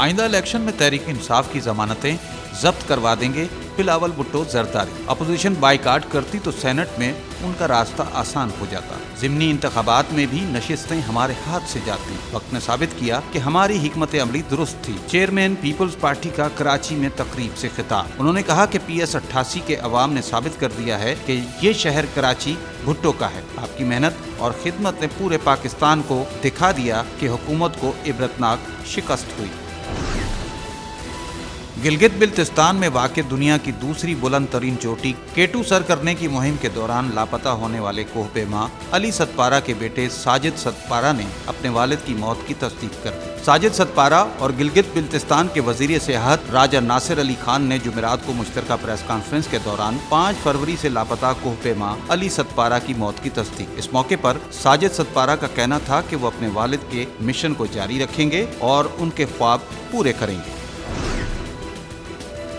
आइंदा इलेक्शन में तहरीक इंसाफ की जमानतें जब्त करवा देंगे बिलावल भुट्टो जरदारी। अपोजिशन बाइकाट करती तो सेनेट में उनका रास्ता आसान हो जाता। ज़िमनी इंतखाबात में भी नशिस्तें हमारे हाथ से जाती। वक्त ने साबित किया कि हमारी हिकमत अमली दुरुस्त थी। चेयरमैन पीपल्स पार्टी का कराची में तकरीब से खिताब। उन्होंने कहा कि PS 88 के अवाम ने साबित कर दिया है कि ये शहर कराची भुट्टो का है। आपकी मेहनत और खिदमत ने पूरे पाकिस्तान को दिखा दिया कि हुकूमत को इबरतनाक शिकस्त हुई। गिलगित बिल्तिस्तान में वाक़ दुनिया की दूसरी बुलंद तरीन चोटी केटू सर करने की मुहिम के दौरान लापता होने वाले कोहपेमा अली सतपारा के बेटे साजिद सतपारा ने अपने वालिद की मौत की तस्दीक कर दी। साजिद सतपारा और गिलगित बिल्तिस्तान के वजीर सियाहत राजा नासिर अली खान ने जुमेरात को मुश्तरका प्रेस कॉन्फ्रेंस के दौरान 5 फरवरी से लापता कोहपेमा अली सतपारा की मौत की तस्दीक। इस मौके पर साजिद सतपारा का कहना था कि वो अपने वालिद के मिशन को जारी रखेंगे और उनके ख्वाब पूरे करेंगे।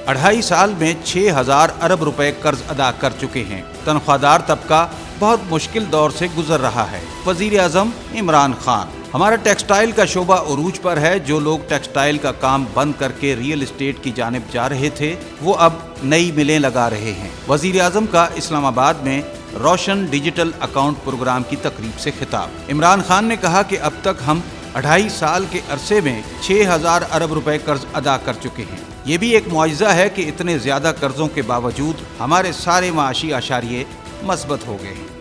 2.5 साल में 6,000 अरब रुपए कर्ज अदा कर चुके हैं। तनख्वाहदार तबका बहुत मुश्किल दौर से गुजर रहा है। वजीर आजम इमरान खान, हमारा टेक्सटाइल का शोबा उरूज पर है। जो लोग टेक्सटाइल का काम बंद करके रियल एस्टेट की जानिब जा रहे थे वो अब नई मिलें लगा रहे हैं। वजीर आजम का इस्लामाबाद में रोशन डिजिटल अकाउंट प्रोग्राम की तकरीब से खिताब। इमरान खान ने कहा कि अब तक हम 2.5 साल के अरसे में 6,000 अरब रुपए कर्ज अदा कर चुके हैं। ये भी एक मुआजिज़ा है कि इतने ज़्यादा कर्जों के बावजूद हमारे सारे माशी आशारिये मस्बत हो गए हैं।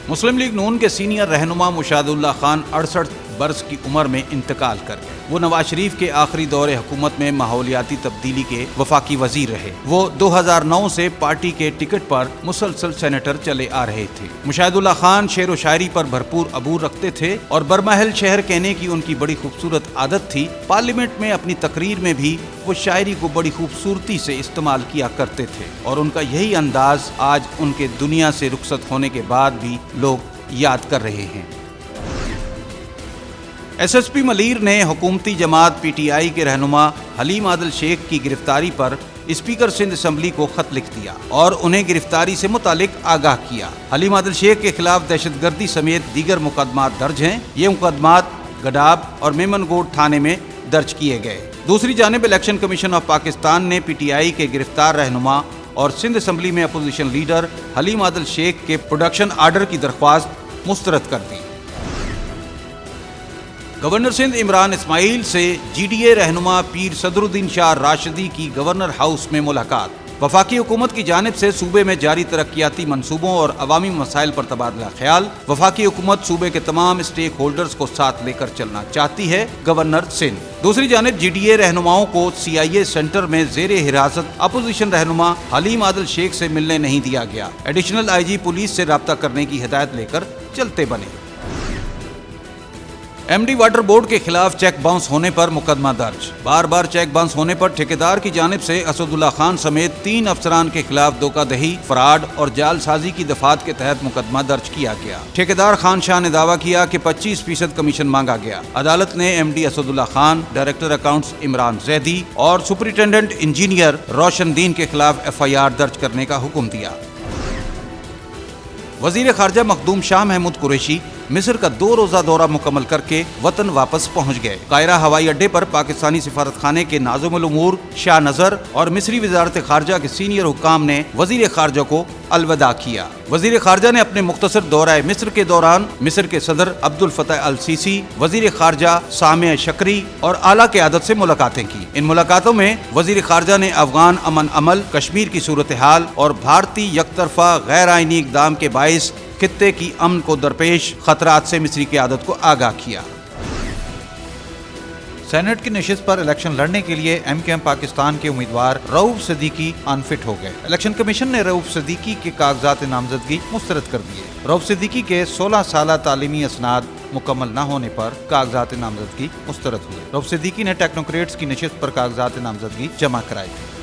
मुस्लिम लीग नून के सीनियर रहनुमा मुशादुल्लाह खान 68 बरस की उम्र में इंतकाल कर गए। वो नवाज शरीफ के आखिरी दौरे हुकूमत में माहौलियाती तब्दीली के वफाकी वजीर रहे। वो 2009 से पार्टी के टिकट पर मुसलसल सेनेटर चले आ रहे थे। मुशादुल्लाह खान शेर व शायरी पर भरपूर अबूर रखते थे और बरमहल शहर कहने की उनकी बड़ी खूबसूरत आदत थी। पार्लियामेंट में अपनी तकरीर में भी वो शायरी को बड़ी खूबसूरती से इस्तेमाल किया करते थे और उनका यही अंदाज आज उनके दुनिया से रुखसत होने के बाद भी लोग याद कर रहे हैं। SSP मलीर ने हुकूमती जमात PTI के रहनुमा हलीम आदिल शेख की गिरफ्तारी पर स्पीकर सिंध असम्बली को खत लिख दिया और उन्हें गिरफ्तारी से मुतालिक आगाह किया। हलीम आदिल शेख के खिलाफ दहशतगर्दी समेत दीगर मुकदमात दर्ज हैं। ये मुकदमात गडाब और मेमनगोड थाने में दर्ज किए गए। दूसरी जानिब इलेक्शन कमीशन ऑफ पाकिस्तान ने PTI के गिरफ्तार रहनुमा और सिंध असम्बली में अपोजिशन लीडर हलीम आदिल शेख के प्रोडक्शन आर्डर की दरख्वास्त मुस्तरद कर दी। गवर्नर सिंध इमरान इस्माइल से GDA रहनुमा पीर सदरुद्दीन शाह राशिदी की गवर्नर हाउस में मुलाकात। वफाकी हुकूमत की जानिब से सूबे में जारी तरक्याती मंसूबों और अवामी मसाइल पर तबादला ख्याल। वफाकी हुकूमत सूबे के तमाम स्टेक होल्डर्स को साथ लेकर चलना चाहती है, गवर्नर सिंध। दूसरी जानिब GDA रहनुमाओं को CIA सेंटर में जेरे हिरासत अपोजिशन रहनुमा हलीम आदिल शेख से मिलने नहीं दिया गया। एडिशनल IG पुलिस से राब्ता करने की हिदायत लेकर चलते बने। MD वाटर बोर्ड के खिलाफ चेक बाउंस होने पर मुकदमा दर्ज। बार बार चेक बाउंस होने पर ठेकेदार की जानिब से असदुल्ला खान समेत 3 अफसरान के खिलाफ धोखाधड़ी, फ्रॉड और जालसाजी की दफात के तहत मुकदमा दर्ज किया गया। ठेकेदार खान शाह ने दावा किया कि 25% कमीशन मांगा गया। अदालत ने MD Asadullah Khan, director accounts Imran Zaidi और सुपरिटेंडेंट इंजीनियर रोशनदीन के खिलाफ FIR दर्ज करने का हुक्म दिया। वजीर खारजा मखदूम शाह महमूद कुरैशी मिस्र का 2 रोजा दौरा मुकम्मल करके वतन वापस पहुंच गए। कायरा हवाई अड्डे पर पाकिस्तानी सिफारत खाने के नाज़िमुल उमूर शाह नजर और मिस्री वजारत खारजा के सीनियर हुक्काम ने वजीर खारजा को अलविदा किया। वजीर खारजा ने अपने मुख्तसर दौरा मिस्र के दौरान मिस्र के सदर अब्दुल फतह अल सीसी, वजीर खारजा सामिया शकरी और आला क़यादत से मुलाकातें की। इन मुलाकातों में वजीर खारजा ने अफगान अमन अमल, कश्मीर की सूरत हाल और भारतीय यकतरफा गैर आइनी इक़दाम के बाइस खित्ते की अमन को दरपेश खतरात से मिस्री क़यादत को आगाह किया। सेनेट की नशिस्त पर इलेक्शन लड़ने के लिए MKM पाकिस्तान के उम्मीदवार रऊफ सिद्दीकी अनफिट हो गए। इलेक्शन कमीशन ने रऊफ सिद्दीकी के कागजात नामजदगी मुस्तरद कर दिए। रऊफ सिद्दीकी के 16 साला तालीमी असनाद मुकम्मल न होने पर कागजात नामजदगी मुस्तरद हुए। रऊफ सिद्दीकी ने टेक्नोक्रेट्स की नशिस्त पर कागजात नामजदगी जमा कराई थी।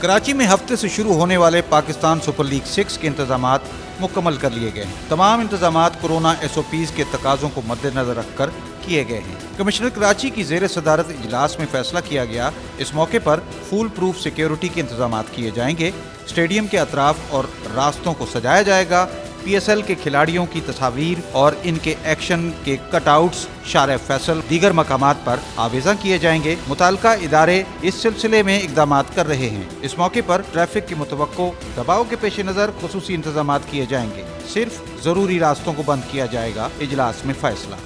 कराची में हफ्ते से शुरू होने वाले पाकिस्तान सुपर लीग 6 के इंतजामात मुकम्मल कर लिए गए हैं। तमाम इंतजामात कोरोना SOPs के तकाज़ों को मद्देनजर रखकर किए गए हैं। कमिश्नर कराची की ज़ेर सदारत इजलास में फैसला किया गया। इस मौके पर फुल प्रूफ सिक्योरिटी के इंतजामात किए जाएंगे। स्टेडियम के अतराफ और रास्तों को सजाया जाएगा। PSL के खिलाड़ियों की तस्वीर और इनके एक्शन के कटआउट्स शार फैसल दीगर मकामात पर आवेज़ा किए जाएंगे। मुताल्लिका इदारे इस सिलसिले में इक़दाम कर रहे हैं। इस मौके पर ट्रैफिक की मुतवक्को दबाव के पेश नज़र खुसूसी इंतजाम किए जाएंगे। सिर्फ ज़रूरी रास्तों को बंद किया जाएगा। इजलास में फैसला।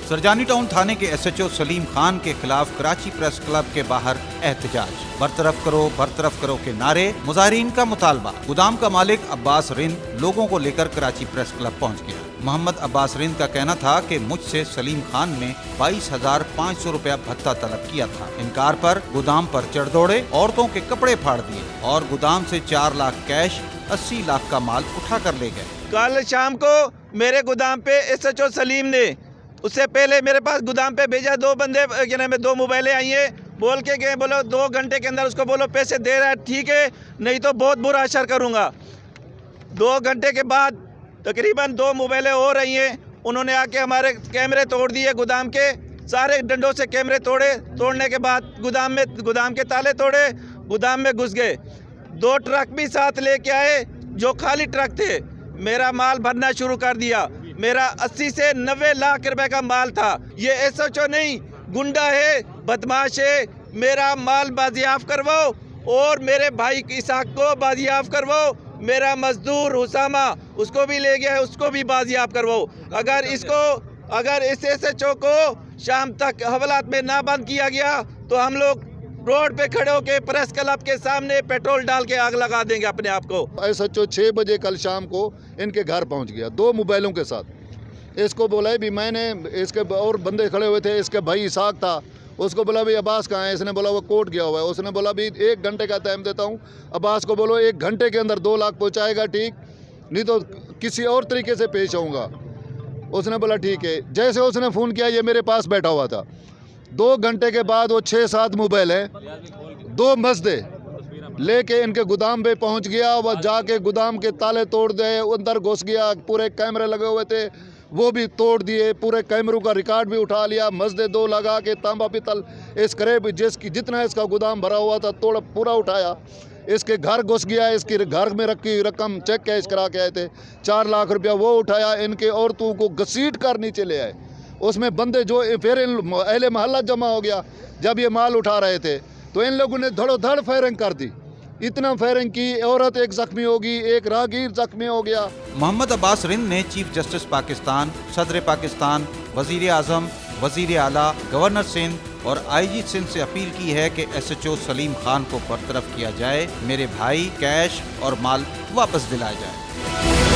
सरजानी टाउन थाने के SHO सलीम खान के खिलाफ कराची प्रेस क्लब के बाहर एहतजाज। बरतरफ करो के नारे, मुजाहिरीन का मुतालबा। गोदाम का मालिक अब्बास रिंद लोगों को लेकर कराची प्रेस क्लब पहुंच गया। मोहम्मद अब्बास रिंद का कहना था कि मुझसे सलीम खान ने 22,500 रुपया भत्ता तलब किया था। इनकार पर गोदाम पर चढ़ दौड़े, औरतों के कपड़े फाड़ दिए और गोदाम से 4 लाख कैश, 80 लाख का माल उठा कर ले गए। कल शाम को मेरे गोदाम पे SHO सलीम ने, उससे पहले मेरे पास गोदाम पे भेजा 2 बंदे, 2 मोबाइलें आई हैं, बोल के गए, बोलो 2 घंटे के अंदर उसको बोलो पैसे दे रहा है, ठीक है, नहीं तो बहुत बुरा असर करूँगा। 2 घंटे के बाद तकरीबन 2 मोबाइलें हो रही हैं। उन्होंने आके हमारे कैमरे तोड़ दिए, गोदाम के सारे डंडों से कैमरे तोड़ने के बाद गोदाम के ताले तोड़े, गोदाम में घुस गए। 2 ट्रक भी साथ लेके आए जो खाली ट्रक थे। मेरा माल भरना शुरू कर दिया। मेरा 80 से 90 लाख रुपए का माल था। ये SHO नहीं, गुंडा है, बदमाश है। मेरा माल बाजियाब करवाओ और मेरे भाई इसाक को बाजियाब करवाओ। मेरा मजदूर हुसामा, उसको भी ले गया है, उसको भी बाजियाब करवाओ। अगर इस SHO को शाम तक हवालात में ना बंद किया गया तो हम लोग रोड पे खड़े होके प्रेस क्लब के सामने पेट्रोल डाल के आग लगा देंगे अपने आप को। SHO 6 बजे कल शाम को इनके घर पहुंच गया 2 मोबाइलों के साथ। इसको बोला भी मैंने, इसके और बंदे खड़े हुए थे, इसके भाई इसाक था, उसको बोला भी अब्बास कहाँ है? इसने बोला वो कोर्ट गया हुआ है। उसने बोला भी 1 घंटे का टाइम देता हूँ, अब्बास को बोलो 1 घंटे के अंदर 2 लाख पहुँचाएगा, ठीक, नहीं तो किसी और तरीके से पेश आऊँगा। उसने बोला ठीक है। जैसे उसने फ़ोन किया, ये मेरे पास बैठा हुआ था। 2 घंटे के बाद वो 6-7 मोबाइल हैं, 2 मसदे लेके इनके गोदाम पे पहुंच गया। वह जाके गोदाम के ताले तोड़ दे, अंदर घुस गया। पूरे कैमरे लगे हुए थे, वो भी तोड़ दिए। पूरे कैमरों का रिकॉर्ड भी उठा लिया। मसदे 2 लगा के तांबा पितल स्क्रैप जितना इसका गोदाम भरा हुआ था तोड़ पूरा उठाया। इसके घर घुस गया, इसके घर में रखी रकम चेक कैश करा के आए थे, 4 लाख रुपया वो उठाया। इनके औरतों को घसीट कर नीचे ले आए। उसमें बंदे जो फिर अहले मोहल्ला जमा हो गया। जब ये माल उठा रहे थे तो इन लोगों ने धड़ोधड़ फायरिंग कर दी। इतना फायरिंग की, औरत एक जख्मी होगी, एक राहगीर जख्मी हो गया। मोहम्मद अब्बास रिंद ने चीफ जस्टिस पाकिस्तान, सदर पाकिस्तान, वजीर आजम, वजीर आला, गवर्नर सिंध और IG सिंध से अपील की है कि SHO सलीम खान को बरतरफ किया जाए, मेरे भाई कैश और माल वापस दिलाया जाए।